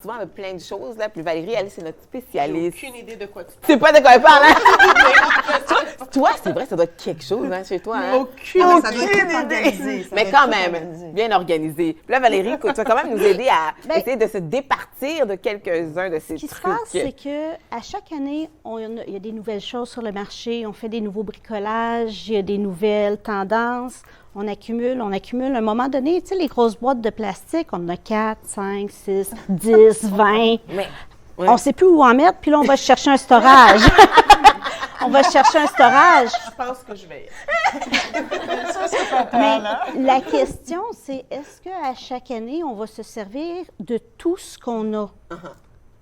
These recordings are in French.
souvent avec plein de choses, là. Puis Valérie, elle, c'est notre spécialiste. J'ai aucune idée de quoi tu parles. C'est pas de quoi elle parle, hein? Toi, c'est vrai, ça doit être quelque chose, hein, chez toi, hein? Aucune Ah, mais ça doit Aucune être tout organisé. idée. Ça Mais doit quand être tout même, organisé. bien organisé. Puis là, Valérie, écoute, tu vas quand même nous aider à Ben, essayer de se départir de quelques-uns de ces Ce qui se trucs. passe, c'est qu'à chaque année, il y a des nouvelles choses sur le marché, on fait des nouveaux bricolages, il y a des nouvelles tendances, on accumule. À un moment donné, tu sais, les grosses boîtes de plastique, on en a 4, 5, 6, 10, 20. Mais, On ne sait plus où en mettre, puis là, on va chercher un storage. On va chercher un storage. Je pense que je vais. Ça, c'est fatal, Mais hein? la question, c'est est-ce qu'à chaque année, on va se servir de tout ce qu'on a?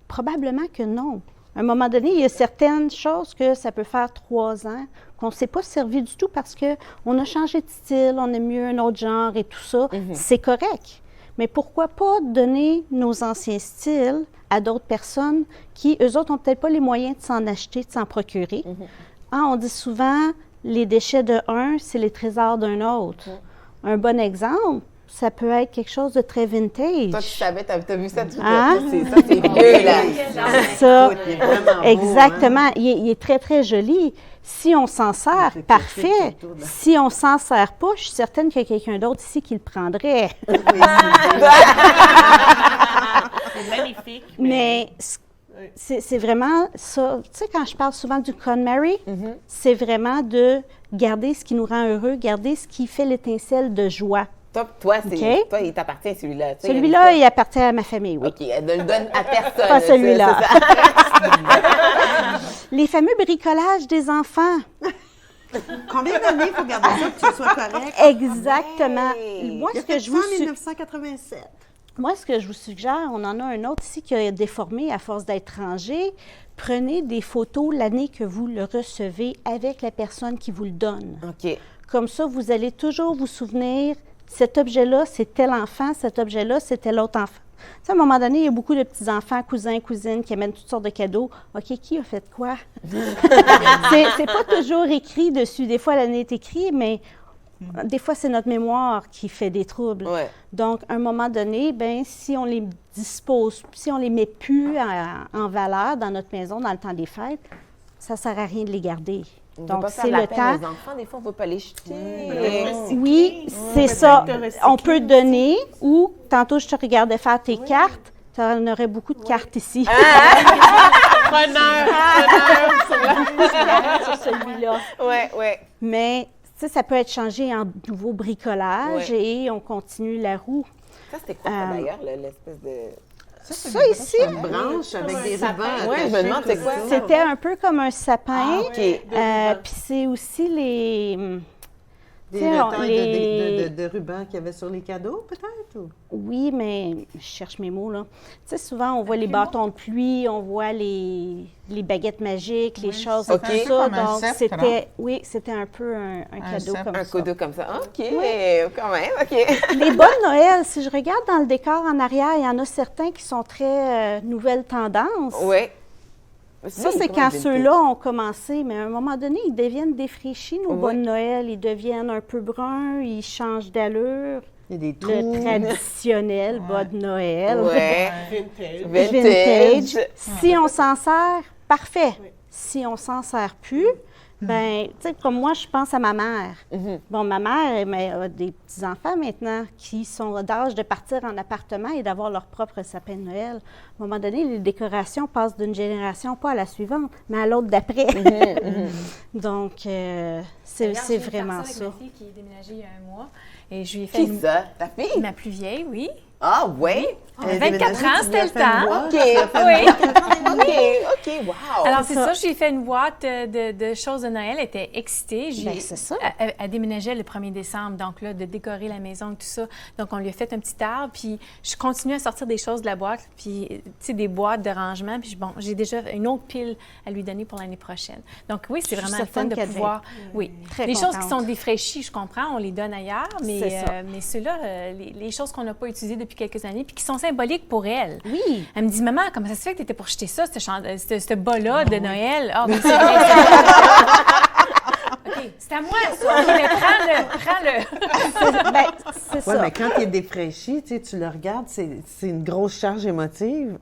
Probablement que non. À un moment donné, il y a certaines choses que ça peut faire 3 ans qu'on ne s'est pas servi du tout parce qu'on a changé de style, on aime mieux un autre genre et tout ça. C'est correct. Mais pourquoi pas donner nos anciens styles à d'autres personnes qui, eux autres, n'ont peut-être pas les moyens de s'en acheter, de s'en procurer. Hein, on dit souvent, les déchets de un, c'est les trésors d'un autre. Un bon exemple, ça peut être quelque chose de très vintage. toi, tu savais, t'as vu ça, tout Hein? ça, c'est vieux, là. Ça, Écoute, il est vraiment beau, exactement. Il est très, très joli. Si on s'en sert, fait parfait. quelque chose autour de- Si on s'en sert pas, je suis certaine qu'il y a quelqu'un d'autre ici qui le prendrait. Oui, c'est beau. C'est magnifique. Mais c'est vraiment ça. Tu sais, quand je parle souvent du KonMari, c'est vraiment de garder ce qui nous rend heureux, garder ce qui fait l'étincelle de joie. Toi, OK. toi, il t'appartient, celui-là. tu sais, Celui-là, il appartient à ma famille, oui. OK, elle ne le donne à personne. Pas celui-là. c'est ça. Les fameux bricolages des enfants. Combien d'années il faut garder ça pour que ce soit correct? Exactement. Ouais. Moi, Il a ce que fait je ça vous en 1987. Moi, ce que je vous suggère, on en a un autre ici qui a déformé à force d'être rangé. Prenez des photos l'année que vous le recevez avec la personne qui vous le donne. OK. Comme ça, vous allez toujours vous souvenir, cet objet-là, c'est tel enfant, cet objet-là, c'est tel autre enfant. Tu sais, à un moment donné, il y a beaucoup de petits-enfants, cousins, cousines qui amènent toutes sortes de cadeaux. OK, qui a fait quoi? c'est pas toujours écrit dessus. Des fois, l'année est écrite, mais des fois, c'est notre mémoire qui fait des troubles. Ouais. Donc, à un moment donné, ben, si on les dispose, si on les met plus en valeur dans notre maison dans le temps des fêtes, ça ne sert à rien de les garder. On ne Donc, pas faire c'est la le peine temps. aux enfants. Des fois, on ne veut pas les jeter. Oui, c'est ça. peut-être de recycler On peut donner ou, tantôt, je te regardais faire tes cartes. Tu en aurais beaucoup de cartes ici. Preneur sur celui-là. Ouais. Mais, tu sais, ça peut être changé en nouveau bricolage et on continue la roue. Ça, c'était quoi, ça, d'ailleurs, l'espèce de... Ça ici, Une branche avec des rubans. Ouais, je me demande c'est quoi ça. c'était un peu comme un sapin. OK. Puis c'est aussi les... Des Tu sais, retails de rubans qu'il y avait sur les cadeaux, peut-être? Ou? Oui, mais je cherche mes mots, là. Tu sais, souvent, on voit les bâtons de pluie, on voit les baguettes magiques, les choses OK. comme Un peu ça. comme un Donc, sceptre, c'était... Oui, c'était un peu un cadeau sceptre. comme Un ça. cadeau comme ça. OK, quand même, OK. Les bonnes Noël, si je regarde dans le décor en arrière, il y en a certains qui sont très nouvelles tendances. Oui. Ça, c'est quand ceux-là ont commencé, mais à un moment donné, ils deviennent défraîchis, nos Oui. bonnes Noël. Ils deviennent un peu bruns, ils changent d'allure. Il y a des trous. Le traditionnel bas de Noël. Ouais. vintage. Vintage. Si on s'en sert, parfait. Si on s'en sert plus, ben, tu sais, comme moi, je pense à ma mère. Bon, ma mère mais, a des petits-enfants maintenant qui sont d'âge de partir en appartement et d'avoir leur propre sapin de Noël. À un moment donné, les décorations passent d'une génération, pas à la suivante, mais à l'autre d'après. Donc, c'est vraiment ça. J'ai une fille qui est déménagée il y a un mois et je lui ai fait Qui ça? Ta fille? ma plus vieille, oui. Ah, ouais? Elle 24 déménageait, ans, tu lui c'était as le fait une temps. boîte, OK. tu as fait une Oui. OK, wow. Alors, c'est ça, je lui ai fait une boîte de choses de Noël. Elle était excitée. Ben, c'est ça. Elle déménageait le 1er décembre, donc là, de décorer la maison et tout ça. Donc, on lui a fait un petit arbre, puis je continue à sortir des choses de la boîte, puis, tu sais, des boîtes de rangement. Puis, bon, j'ai déjà une autre pile à lui donner pour l'année prochaine. Donc, oui, c'est Je suis vraiment le fun certaine de qu'elle pouvoir... Oui. Très les choses qui contente. sont défraîchies, je comprends, on les donne ailleurs, mais, C'est ça. mais ceux-là, les choses qu'on n'a pas utilisées depuis quelques années, puis qui sont symboliques pour elle. Oui. Elle me dit, maman, comment ça se fait que tu étais pour jeter ça, ce bas-là de Noël? Ah, mais c'est vrai. OK, C'est à moi, ça. Mais prends-le. Ben, c'est Oui, ça. mais quand il est défraîchi, tu le regardes, c'est une grosse charge émotionnelle.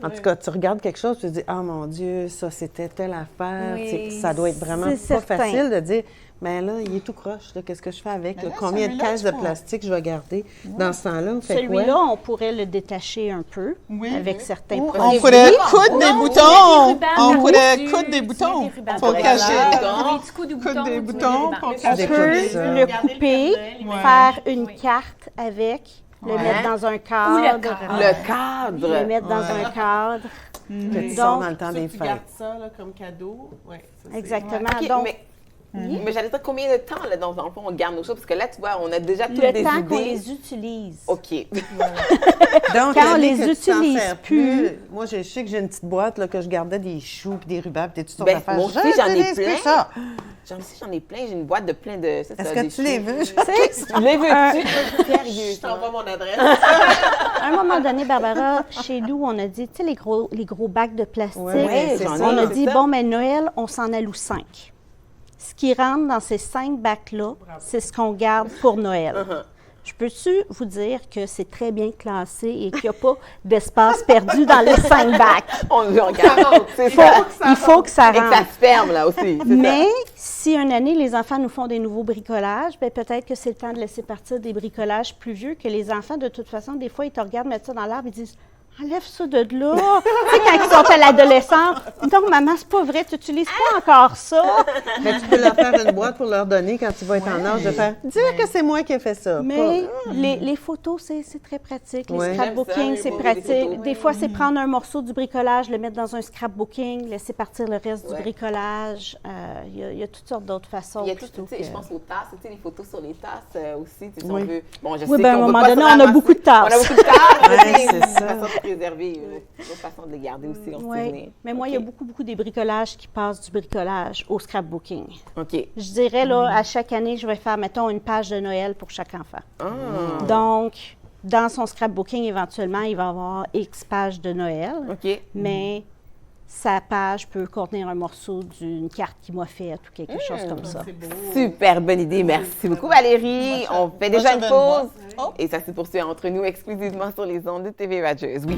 En tout cas, tu regardes quelque chose, tu te dis « Ah, mon Dieu, ça, c'était telle affaire. Oui. Ça doit être vraiment C'est pas certain. facile de dire « Mais là, il est tout croche. là. Qu'est-ce que je fais avec? Mais là? là, Combien de celui-là, caisses tu de pourras- plastique je vais garder? » Dans ce temps-là, on fait quoi? Celui-là, on pourrait le détacher un peu Oui. avec certains Ou- On produits. pourrait coudre Non, des tu boutons. mets des rubans On pourrait par-dessus, coudre des tu boutons mets des rubans pour par-dessus. cacher. Oui, tu couds des boutons. Coudre des tu mets boutons rubans. pour Mais cacher. On Des peut coups, ça. le couper, Ouais. faire une Oui. carte avec, le Ouais. mettre dans un Ou cadre. le cadre. Le cadre. Le mettre dans Ouais. un cadre. Que tu Donc, sors dans le temps Ça, des tu fêtes. gardes ça là, comme cadeau. Ouais, ça, c'est- Exactement. OK, Donc, mais j'allais dire combien de temps, là, dans le fond, on garde nos choses? Parce que là, tu vois, on a déjà toutes le des temps idées. qu'on les utilise. OK. Donc, Quand on l'année les que tu t'en utilise sers plus- moi, je sais que j'ai une petite boîte là, que je gardais des choux puis des rubans puis des toutes sortes Ben, d'affaires. moi aussi, Je j'en ai n'utilise plein. plus ça. J'en ai plein. J'ai une boîte de plein de... c'est Est-ce ça, que des tu les choux. veux? Tu les veux-tu? Je Sérieusement. t'envoie mon adresse. À un moment donné, Barbara, chez nous, on a dit, tu sais, les gros bacs de plastique, Ouais, j'en ai, on a c'est dit, ça. bon, mais Noël, on s'en alloue 5. Ce qui rentre dans ces 5 bacs-là, c'est ce qu'on garde pour Noël. Je peux-tu vous dire que c'est très bien classé et qu'il n'y a pas d'espace perdu dans les 5 bacs? On le regarde. C'est Faut- ça. il faut que ça Et que ça rentre. se ferme, là, aussi. c'est Mais si une année, les enfants nous font des nouveaux bricolages, bien, peut-être que c'est le temps de laisser partir des bricolages plus vieux que les enfants, de toute façon, des fois, ils te regardent mettre ça dans l'arbre et disent « Enlève ça de là! » Tu sais, quand ils sont à l'adolescence, « Non, maman, c'est pas vrai, tu n'utilises pas encore ça! Mais tu peux leur faire une boîte pour leur donner quand tu vas être en âge de faire dire que c'est moi qui ai fait ça. » Mais les photos, c'est très pratique. Les Ouais. scrapbooking, J'aime ça, c'est les pratique. photos. Des fois, c'est prendre un morceau du bricolage, le mettre dans un scrapbooking, laisser partir le reste Ouais. du bricolage. Il y a toutes sortes d'autres façons. Il y a tout, plutôt tu sais, je que- pense aux tasses, tu sais, les photos sur les tasses aussi, tu sais, si Oui. on veut. Bon, je Oui, sais ben, à un qu'on veut moment pas donné, se on a ramasser. beaucoup de tasses. On a beaucoup de tasses, Ouais, mais c'est une ça. façon de préserver, une autre façon de les garder aussi, on se Oui, souvenir. mais moi, il y a beaucoup des bricolages qui passent du bricolage au scrapbooking. OK. Je dirais, là, à chaque année, je vais faire, mettons, une page de Noël pour chaque enfant. Ah, Donc, dans son scrapbooking, éventuellement, il va avoir X pages de Noël, OK. mais sa page peut contenir un morceau d'une carte qu'il m'a faite ou quelque chose comme ça. C'est beau. Super bonne idée. Merci beaucoup, Valérie. On fait déjà une je vais pause. le voir. Et ça se poursuit entre nous exclusivement sur les ondes de TV Radieuse. Oui.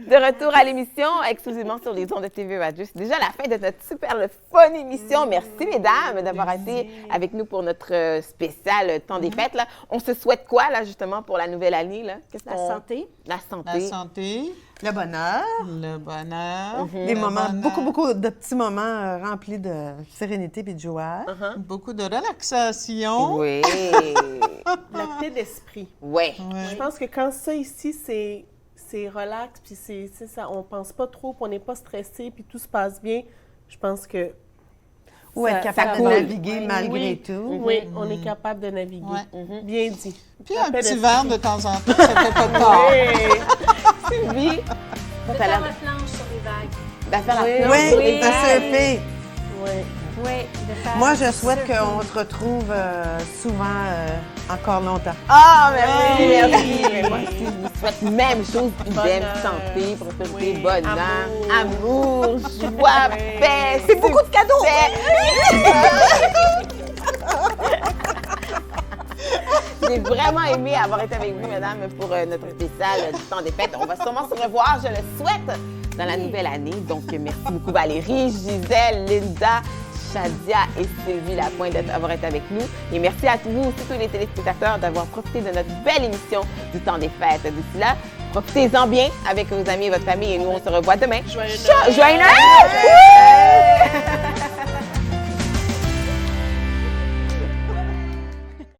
De retour à l'émission, exclusivement sur les ondes de TV Radio. C'est déjà la fin de notre super le fun émission. Merci, mesdames, d'avoir été avec nous pour notre spécial temps des fêtes. Là. On se souhaite quoi, là, justement, pour la nouvelle année? Là? Qu'est-ce La qu'on- santé. La santé. La santé, Le bonheur. le bonheur, Des le moments, bonheur, beaucoup de petits moments remplis de sérénité et de joie. beaucoup de relaxation. Oui. La paix d'esprit. Ouais. Ouais. Je pense que quand ça ici, c'est relax, puis c'est ça, on pense pas trop, puis on n'est pas stressé, puis tout se passe bien, je pense que Ou être Ça- capable ça de coule. naviguer Oui. malgré Oui. tout. oui, on est capable de naviguer. Ouais. Bien dit. Puis La un paix petit d'esprit. verre de temps en temps, ça fait pas de tort. Oui. Sylvie, De t'as faire l'air la planche sur les vagues. d'affaire Oui. la Oui, Oui. de surfer. Oui. Oui, de faire... Moi, je souhaite qu'on se retrouve souvent encore longtemps. Ah, merci, merci. Mais moi aussi, je vous souhaite même chose, idem, Bonheur. santé, prospérité, Oui. bonheur, Amour. amour, joie, Oui. paix. C'est beaucoup de cadeaux. J'ai vraiment aimé avoir été avec vous, mesdames, pour notre spécial du temps des fêtes. On va sûrement se revoir, je le souhaite, dans la nouvelle année. Donc, merci beaucoup Valérie, Gisèle, Linda, Shadia et Sylvie Lapointe d'avoir été avec nous. Et merci à vous aussi, tous les téléspectateurs, d'avoir profité de notre belle émission du temps des fêtes. D'ici là, profitez-en bien avec vos amis et votre famille. Et nous, on se revoit demain. Joyeux Joyeux Noël!